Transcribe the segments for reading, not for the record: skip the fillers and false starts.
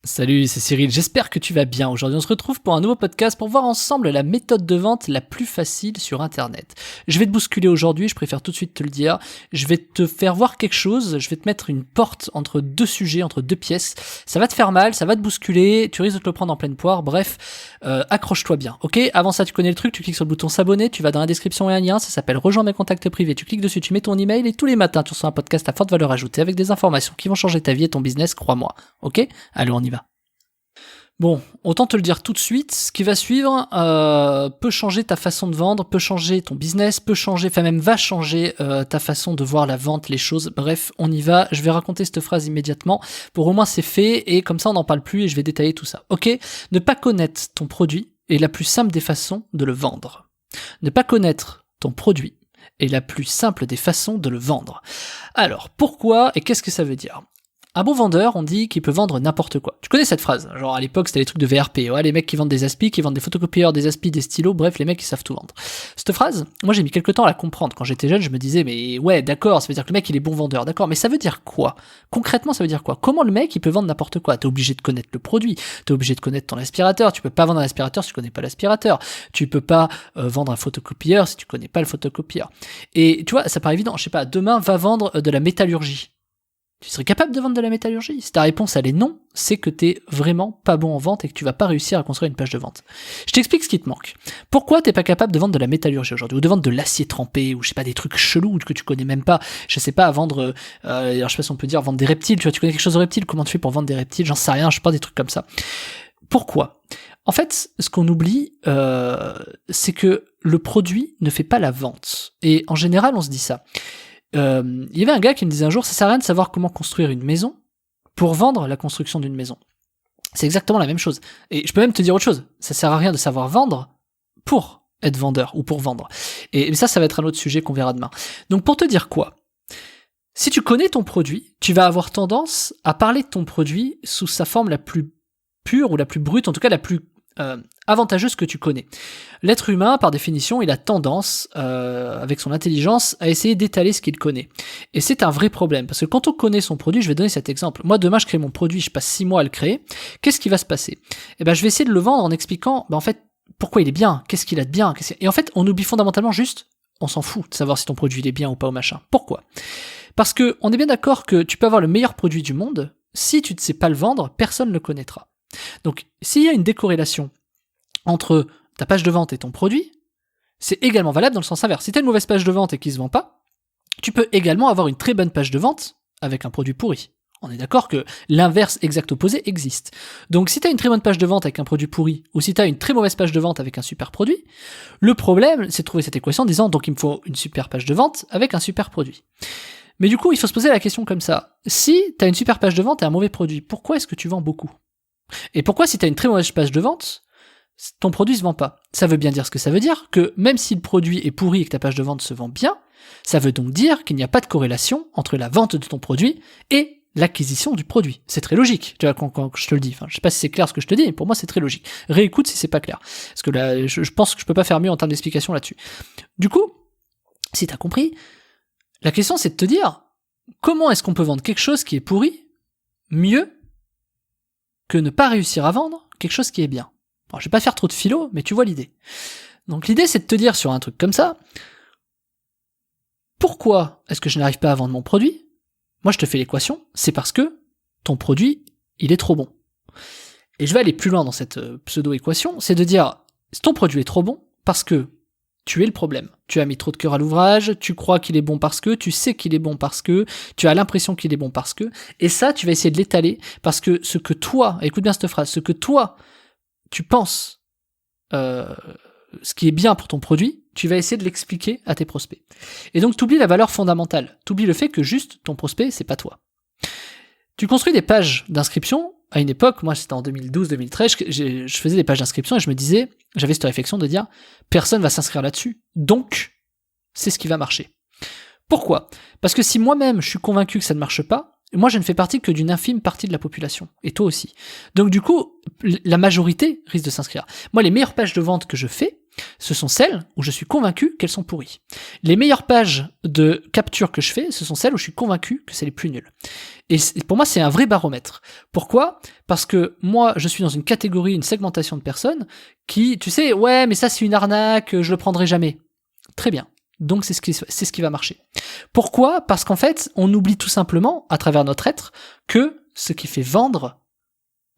Salut, c'est Cyril, j'espère que tu vas bien. Aujourd'hui, on se retrouve pour un nouveau podcast pour voir ensemble la méthode de vente la plus facile sur Internet. Je vais te bousculer aujourd'hui, je préfère tout de suite te le dire. Je vais te faire voir quelque chose, je vais te mettre une porte entre deux sujets, entre deux pièces. Ça va te faire mal, ça va te bousculer, tu risques de te le prendre en pleine poire. Bref, accroche-toi bien, ok? Avant ça, tu connais le truc, tu cliques sur le bouton s'abonner, tu vas dans la description et un lien, ça s'appelle Rejoins mes contacts privés. Tu cliques dessus, tu mets ton email et tous les matins, tu reçois un podcast à forte valeur ajoutée avec des informations qui vont changer ta vie et ton business, crois-moi, ok? Allez, on y va. Bon, autant te le dire tout de suite, ce qui va suivre peut changer ta façon de vendre, peut changer ton business, peut changer, enfin même va changer ta façon de voir la vente, les choses. Bref, on y va. Je vais raconter cette phrase immédiatement pour au moins c'est fait et comme ça on n'en parle plus et je vais détailler tout ça. Ok ? Ne pas connaître ton produit est la plus simple des façons de le vendre. Ne pas connaître ton produit est la plus simple des façons de le vendre. Alors, pourquoi et qu'est-ce que ça veut dire ? Un bon vendeur, on dit qu'il peut vendre n'importe quoi. Tu connais cette phrase? Genre à l'époque, c'était les trucs de VRP. Ouais, les mecs qui vendent des aspis, qui vendent des photocopieurs, des aspis, des stylos, bref, les mecs ils savent tout vendre. Cette phrase, moi j'ai mis quelques temps à la comprendre. Quand j'étais jeune, je me disais, mais ouais, d'accord, ça veut dire que le mec il est bon vendeur, d'accord, mais ça veut dire quoi? Concrètement, ça veut dire quoi? Comment le mec il peut vendre n'importe quoi? T'es obligé de connaître le produit, t'es obligé de connaître ton aspirateur, tu peux pas vendre un aspirateur si tu connais pas l'aspirateur, tu peux pas vendre un photocopieur si tu connais pas le photocopieur. Et tu vois, ça paraît évident, je sais pas, demain va vendre de la métallurgie. Tu serais capable de vendre de la métallurgie? Si ta réponse elle est non, c'est que t'es vraiment pas bon en vente et que tu vas pas réussir à construire une page de vente. Je t'explique ce qui te manque. Pourquoi t'es pas capable de vendre de la métallurgie aujourd'hui, ou de vendre de l'acier trempé, ou je sais pas, des trucs chelous que tu connais même pas, je sais pas, à vendre, alors je sais pas si on peut dire vendre des reptiles, tu vois, tu connais quelque chose de reptiles, comment tu fais pour vendre des reptiles, j'en sais rien, je sais pas, des trucs comme ça. Pourquoi? En fait, ce qu'on oublie, c'est que le produit ne fait pas la vente. Et en général, on se dit ça. Il y avait un gars qui me disait un jour, ça sert à rien de savoir comment construire une maison pour vendre la construction d'une maison. C'est exactement la même chose. Et je peux même te dire autre chose, ça sert à rien de savoir vendre pour être vendeur ou pour vendre. Et ça va être un autre sujet qu'on verra demain. Donc pour te dire quoi? Si tu connais ton produit, tu vas avoir tendance à parler de ton produit sous sa forme la plus pure ou la plus brute, en tout cas la plus avantageuse que tu connais. L'être humain, par définition, il a tendance, avec son intelligence, à essayer d'étaler ce qu'il connaît. Et c'est un vrai problème, parce que quand on connaît son produit, je vais donner cet exemple. Moi, demain, je crée mon produit, je passe 6 mois à le créer. Qu'est-ce qui va se passer? Eh ben, je vais essayer de le vendre en expliquant, en fait, pourquoi il est bien, qu'est-ce qu'il a de bien. Et en fait, on oublie fondamentalement juste, on s'en fout de savoir si ton produit il est bien ou pas au machin. Pourquoi? Parce que on est bien d'accord que tu peux avoir le meilleur produit du monde, si tu ne sais pas le vendre, personne ne le connaîtra. Donc, s'il y a une décorrélation entre ta page de vente et ton produit, c'est également valable dans le sens inverse. Si tu as une mauvaise page de vente et qu'il se vend pas, tu peux également avoir une très bonne page de vente avec un produit pourri. On est d'accord que l'inverse exact opposé existe. Donc si tu as une très bonne page de vente avec un produit pourri, ou si tu as une très mauvaise page de vente avec un super produit, le problème, c'est de trouver cette équation en disant, donc il me faut une super page de vente avec un super produit. Mais du coup, il faut se poser la question comme ça. Si tu as une super page de vente et un mauvais produit, pourquoi est-ce que tu vends beaucoup? Et pourquoi si tu as une très mauvaise page de vente, ton produit se vend pas? Ça veut bien dire ce que ça veut dire, que même si le produit est pourri et que ta page de vente se vend bien, ça veut donc dire qu'il n'y a pas de corrélation entre la vente de ton produit et l'acquisition du produit. C'est très logique, tu vois, quand je te le dis. Enfin, je sais pas si c'est clair ce que je te dis, mais pour moi c'est très logique. Réécoute si c'est pas clair. Parce que là, je pense que je peux pas faire mieux en termes d'explication là-dessus. Du coup, si t'as compris, la question c'est de te dire, comment est-ce qu'on peut vendre quelque chose qui est pourri mieux que ne pas réussir à vendre quelque chose qui est bien? Alors, je vais pas faire trop de philo, mais tu vois l'idée. Donc l'idée, c'est de te dire sur un truc comme ça, pourquoi est-ce que je n'arrive pas à vendre mon produit? Moi, je te fais l'équation, c'est parce que ton produit, il est trop bon. Et je vais aller plus loin dans cette pseudo-équation, c'est de dire, ton produit est trop bon parce que tu es le problème. Tu as mis trop de cœur à l'ouvrage, tu crois qu'il est bon parce que, tu sais qu'il est bon parce que, tu as l'impression qu'il est bon parce que, et ça, tu vas essayer de l'étaler parce que ce que toi, écoute bien cette phrase, ce que toi, tu penses ce qui est bien pour ton produit, tu vas essayer de l'expliquer à tes prospects. Et donc tu oublies la valeur fondamentale, tu oublies le fait que juste ton prospect, c'est pas toi. Tu construis des pages d'inscription, à une époque, moi c'était en 2012-2013, je faisais des pages d'inscription et je me disais, j'avais cette réflexion de dire, personne va s'inscrire là-dessus, donc c'est ce qui va marcher. Pourquoi? Parce que si moi-même je suis convaincu que ça ne marche pas, moi je ne fais partie que d'une infime partie de la population, et toi aussi. Donc du coup, la majorité risque de s'inscrire. Moi les meilleures pages de vente que je fais, ce sont celles où je suis convaincu qu'elles sont pourries. Les meilleures pages de capture que je fais, ce sont celles où je suis convaincu que c'est les plus nulles. Et pour moi, c'est un vrai baromètre. Pourquoi ? Parce que moi, je suis dans une catégorie, une segmentation de personnes qui, tu sais, ouais, mais ça c'est une arnaque, je le prendrai jamais. Très bien. Donc c'est ce qui va marcher. Pourquoi ? Parce qu'en fait, on oublie tout simplement, à travers notre être, que ce qui fait vendre,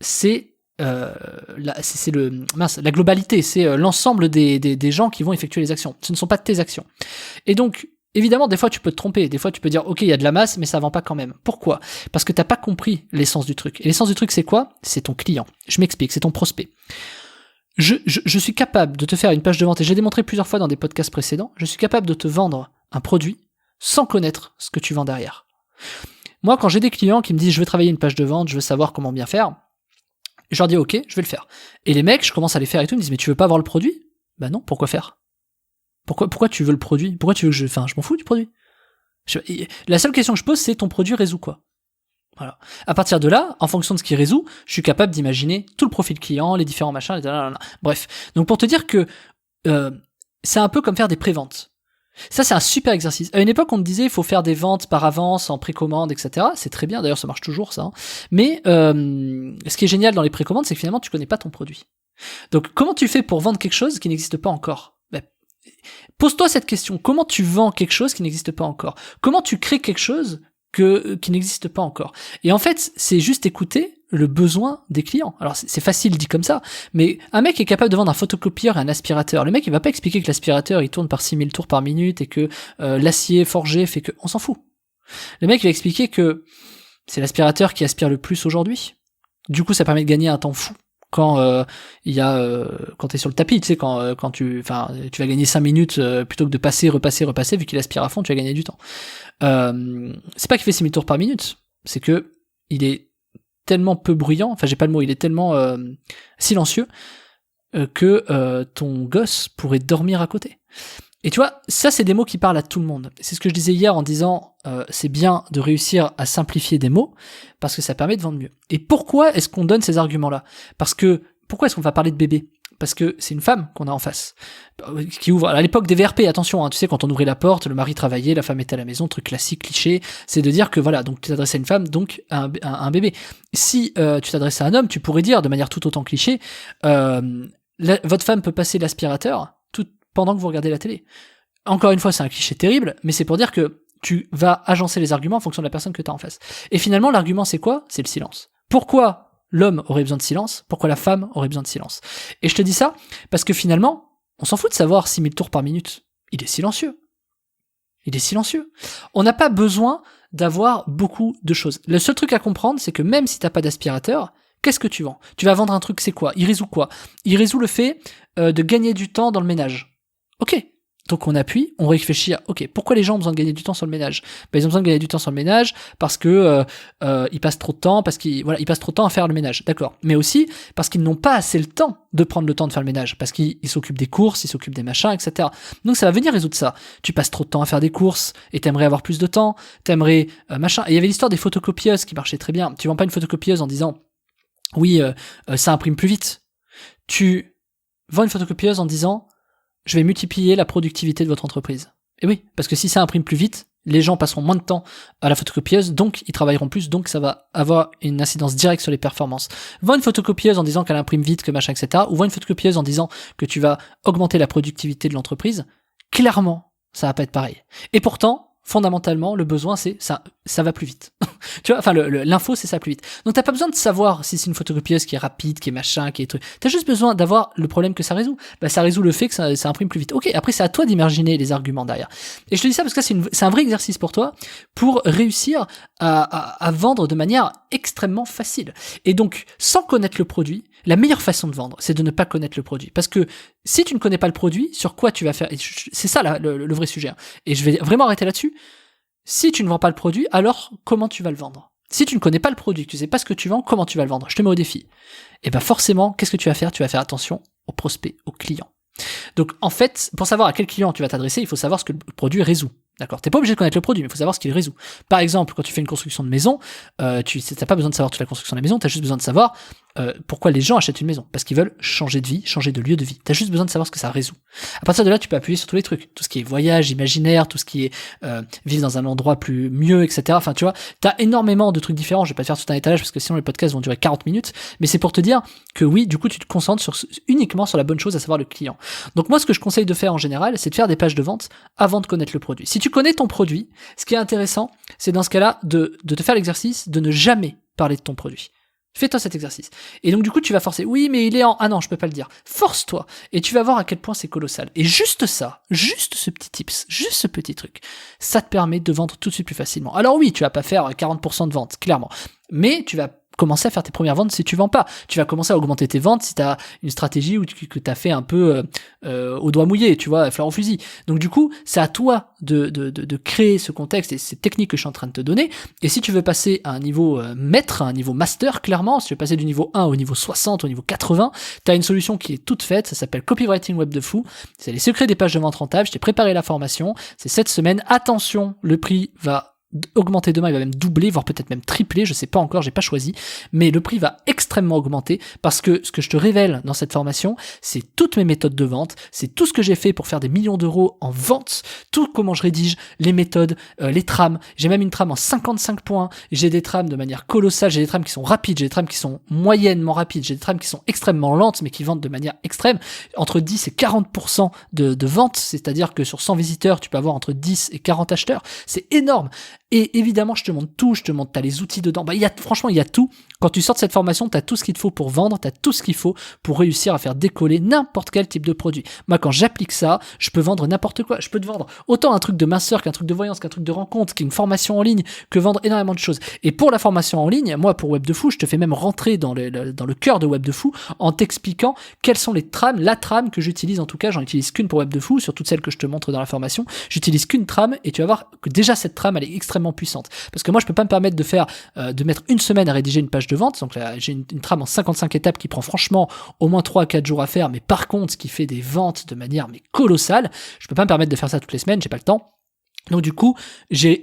c'est la globalité, c'est l'ensemble des gens qui vont effectuer les actions. Ce ne sont pas tes actions. Et donc, évidemment, des fois tu peux te tromper, des fois tu peux dire ok, il y a de la masse, mais ça vend pas quand même. Pourquoi ? Parce que t'as pas compris l'essence du truc. Et l'essence du truc, c'est quoi ? C'est ton client. Je m'explique, c'est ton prospect. Je suis capable de te faire une page de vente, et j'ai démontré plusieurs fois dans des podcasts précédents, je suis capable de te vendre un produit sans connaître ce que tu vends derrière. Moi, quand j'ai des clients qui me disent je veux travailler une page de vente, je veux savoir comment bien faire, je leur dis ok, je vais le faire. Et les mecs, je commence à les faire et tout, ils me disent mais tu veux pas avoir le produit ? Bah non, pourquoi faire ? Pourquoi tu veux le produit ? Pourquoi tu veux que je m'en fous du produit. La seule question que je pose, c'est ton produit résout quoi ? Voilà. À partir de là, en fonction de ce qu'il résout, je suis capable d'imaginer tout le profil client, les différents machins, bref. Donc pour te dire que c'est un peu comme faire des préventes. Ça, c'est un super exercice. À une époque, on te disait il faut faire des ventes par avance, en précommande, etc. C'est très bien, d'ailleurs ça marche toujours ça. Hein. Mais ce qui est génial dans les précommandes, c'est que finalement tu connais pas ton produit. Donc comment tu fais pour vendre quelque chose qui n'existe pas encore ? Pose-toi cette question, comment tu vends quelque chose qui n'existe pas encore ? Comment tu crées quelque chose qui n'existe pas encore ? Et en fait, c'est juste écouter le besoin des clients. Alors c'est facile dit comme ça, mais un mec est capable de vendre un photocopieur et un aspirateur. Le mec, il va pas expliquer que l'aspirateur, il tourne par 6000 tours par minute et que l'acier forgé fait que... On s'en fout. Le mec, il va expliquer que c'est l'aspirateur qui aspire le plus aujourd'hui. Du coup, ça permet de gagner un temps fou. Quand quand t'es sur le tapis, tu sais, quand tu vas gagner 5 minutes plutôt que de passer, repasser, vu qu'il aspire à fond, tu vas gagner du temps. C'est pas qu'il fait 6000 tours par minute, c'est que il est tellement peu bruyant, enfin j'ai pas le mot, il est tellement silencieux que ton gosse pourrait dormir à côté. Et tu vois, ça c'est des mots qui parlent à tout le monde. C'est ce que je disais hier en disant c'est bien de réussir à simplifier des mots parce que ça permet de vendre mieux. Et pourquoi est-ce qu'on donne ces arguments-là ? Pourquoi est-ce qu'on va parler de bébé ? Parce que c'est une femme qu'on a en face, qui ouvre, à l'époque des VRP, attention, hein, tu sais, quand on ouvrait la porte, le mari travaillait, la femme était à la maison, truc classique, cliché, c'est de dire que voilà, donc tu t'adresses à une femme, donc à un bébé. Si tu t'adresses à un homme, tu pourrais dire, de manière tout autant cliché, votre femme peut passer l'aspirateur pendant que vous regardez la télé. Encore une fois, c'est un cliché terrible, mais c'est pour dire que tu vas agencer les arguments en fonction de la personne que tu as en face. Et finalement, l'argument, c'est quoi ? C'est le silence. Pourquoi l'homme aurait besoin de silence ? Pourquoi la femme aurait besoin de silence ? Et je te dis ça parce que finalement, on s'en fout de savoir 6000 tours par minute. Il est silencieux. Il est silencieux. On n'a pas besoin d'avoir beaucoup de choses. Le seul truc à comprendre, c'est que même si t'as pas d'aspirateur, qu'est-ce que tu vends ? Tu vas vendre un truc, c'est quoi ? Il résout quoi ? Il résout le fait de gagner du temps dans le ménage. Ok, donc on appuie, on réfléchit à ok, pourquoi les gens ont besoin de gagner du temps sur le ménage ? Ils ont besoin de gagner du temps sur le ménage parce que ils passent trop de temps, ils passent trop de temps à faire le ménage, d'accord. Mais aussi parce qu'ils n'ont pas assez le temps de prendre le temps de faire le ménage, parce qu'ils s'occupent des courses, ils s'occupent des machins, etc. Donc ça va venir résoudre ça. Tu passes trop de temps à faire des courses et t'aimerais avoir plus de temps, t'aimerais machin. Et il y avait l'histoire des photocopieuses qui marchait très bien. Tu vends pas une photocopieuse en disant oui, ça imprime plus vite. Tu vends une photocopieuse en disant je vais multiplier la productivité de votre entreprise. Et oui, parce que si ça imprime plus vite, les gens passeront moins de temps à la photocopieuse, donc ils travailleront plus, donc ça va avoir une incidence directe sur les performances. Vends une photocopieuse en disant qu'elle imprime vite, que machin, etc. Ou vends une photocopieuse en disant que tu vas augmenter la productivité de l'entreprise. Clairement, ça va pas être pareil. Et pourtant, fondamentalement, le besoin, c'est ça va plus vite. Tu vois, enfin, l'info, c'est ça plus vite. Donc, t'as pas besoin de savoir si c'est une photocopieuse qui est rapide, qui est machin, qui est truc. T'as juste besoin d'avoir le problème que ça résout. Bah, ça résout le fait que ça imprime plus vite. Ok, après, c'est à toi d'imaginer les arguments derrière. Et je te dis ça parce que c'est un vrai exercice pour toi pour réussir à vendre de manière extrêmement facile. Et donc, sans connaître le produit, la meilleure façon de vendre, c'est de ne pas connaître le produit. Parce que si tu ne connais pas le produit, sur quoi tu vas faire, c'est ça le vrai sujet. Et je vais vraiment arrêter là-dessus. Si tu ne vends pas le produit, alors comment tu vas le vendre ? Si tu ne connais pas le produit, que tu sais pas ce que tu vends, comment tu vas le vendre ? Je te mets au défi. Et ben forcément, qu'est-ce que tu vas faire ? Tu vas faire attention aux prospects, aux clients. Donc en fait, pour savoir à quel client tu vas t'adresser, il faut savoir ce que le produit résout. D'accord ? T'es pas obligé de connaître le produit, mais il faut savoir ce qu'il résout. Par exemple, quand tu fais une construction de maison, t'as pas besoin de savoir toute la construction de la maison, t'as juste besoin de savoir pourquoi les gens achètent une maison. Parce qu'ils veulent changer de vie, changer de lieu de vie. T'as juste besoin de savoir ce que ça résout. À partir de là, tu peux appuyer sur tous les trucs. Tout ce qui est voyage imaginaire, tout ce qui est vivre dans un endroit plus mieux, etc. Enfin, tu vois, t'as énormément de trucs différents. Je vais pas te faire tout un étalage parce que sinon les podcasts vont durer 40 minutes. Mais c'est pour te dire que oui, du coup, tu te concentres uniquement sur la bonne chose, à savoir le client. Donc moi, ce que je conseille de faire en général, c'est de faire des pages de vente avant de connaître le produit. Si tu connais ton produit, ce qui est intéressant, c'est dans ce cas-là de te faire l'exercice de ne jamais parler de ton produit. Fais-toi cet exercice. Et donc du coup tu vas forcer, oui mais il est en... Ah non, je peux pas le dire. Force-toi et tu vas voir à quel point c'est colossal. Et juste ça, juste ce petit tips, juste ce petit truc, ça te permet de vendre tout de suite plus facilement. Alors oui, tu vas pas faire 40% de vente, clairement. Mais tu vas commencer à faire tes premières ventes si tu vends pas. Tu vas commencer à augmenter tes ventes si tu as une stratégie que tu as fait un peu au doigt mouillé, tu vois, fleur au fusil. Donc du coup, c'est à toi de créer ce contexte et ces techniques que je suis en train de te donner. Et si tu veux passer à un niveau maître, à un niveau master, clairement, si tu veux passer du niveau 1 au niveau 60, au niveau 80, tu as une solution qui est toute faite, ça s'appelle Copywriting Web de Fou. C'est les secrets des pages de vente rentables. Je t'ai préparé la formation, c'est cette semaine. Attention, le prix va augmenter demain, il va même doubler, voire peut-être même tripler, je sais pas encore, j'ai pas choisi, mais le prix va extrêmement augmenter parce que ce que je te révèle dans cette formation, c'est toutes mes méthodes de vente, c'est tout ce que j'ai fait pour faire des millions d'euros en vente, tout comment je rédige, les méthodes, les trames, j'ai même une trame en 55 points, j'ai des trames de manière colossale, j'ai des trames qui sont rapides, j'ai des trames qui sont moyennement rapides, j'ai des trames qui sont extrêmement lentes mais qui vendent de manière extrême, entre 10 et 40% de vente, c'est-à-dire que sur 100 visiteurs, tu peux avoir entre 10 et 40 acheteurs, c'est énorme. Et évidemment, je te montre tout, t'as les outils dedans. Franchement, il y a tout. Quand tu sors de cette formation, t'as tout ce qu'il te faut pour vendre, t'as tout ce qu'il faut pour réussir à faire décoller n'importe quel type de produit. Moi, quand j'applique ça, je peux vendre n'importe quoi. Je peux te vendre autant un truc de minceur qu'un truc de voyance, qu'un truc de rencontre, qu'une formation en ligne, que vendre énormément de choses. Et pour la formation en ligne, moi, pour Web de Fou, je te fais même rentrer dans le cœur de Web de Fou en t'expliquant quelles sont les trames, la trame que j'utilise. En tout cas, j'en utilise qu'une pour Web de Fou, sur toutes celles que je te montre dans la formation. J'utilise qu'une trame et tu vas voir que déjà cette trame, elle est extrêmement puissante. Parce que moi, je peux pas me permettre de mettre une semaine à rédiger une page de vente. Donc là, j'ai une trame en 55 étapes qui prend franchement au moins 3 à 4 jours à faire. Mais par contre, ce qui fait des ventes de manière colossale, je peux pas me permettre de faire ça toutes les semaines, j'ai pas le temps. Donc du coup, j'ai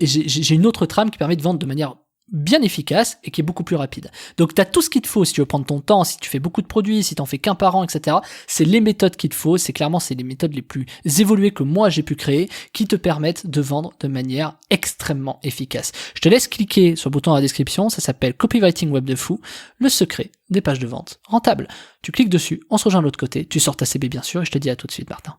une autre trame qui permet de vendre de manière bien efficace et qui est beaucoup plus rapide. Donc tu as tout ce qu'il te faut si tu veux prendre ton temps, si tu fais beaucoup de produits, si tu en fais qu'un par an, etc. C'est les méthodes qu'il te faut, c'est les méthodes les plus évoluées que moi j'ai pu créer qui te permettent de vendre de manière extrêmement efficace. Je te laisse cliquer sur le bouton dans la description, ça s'appelle Copywriting Web de Fou, le secret des pages de vente rentables. Tu cliques dessus, on se rejoint de l'autre côté, tu sors ta CB bien sûr et je te dis à tout de suite Martin.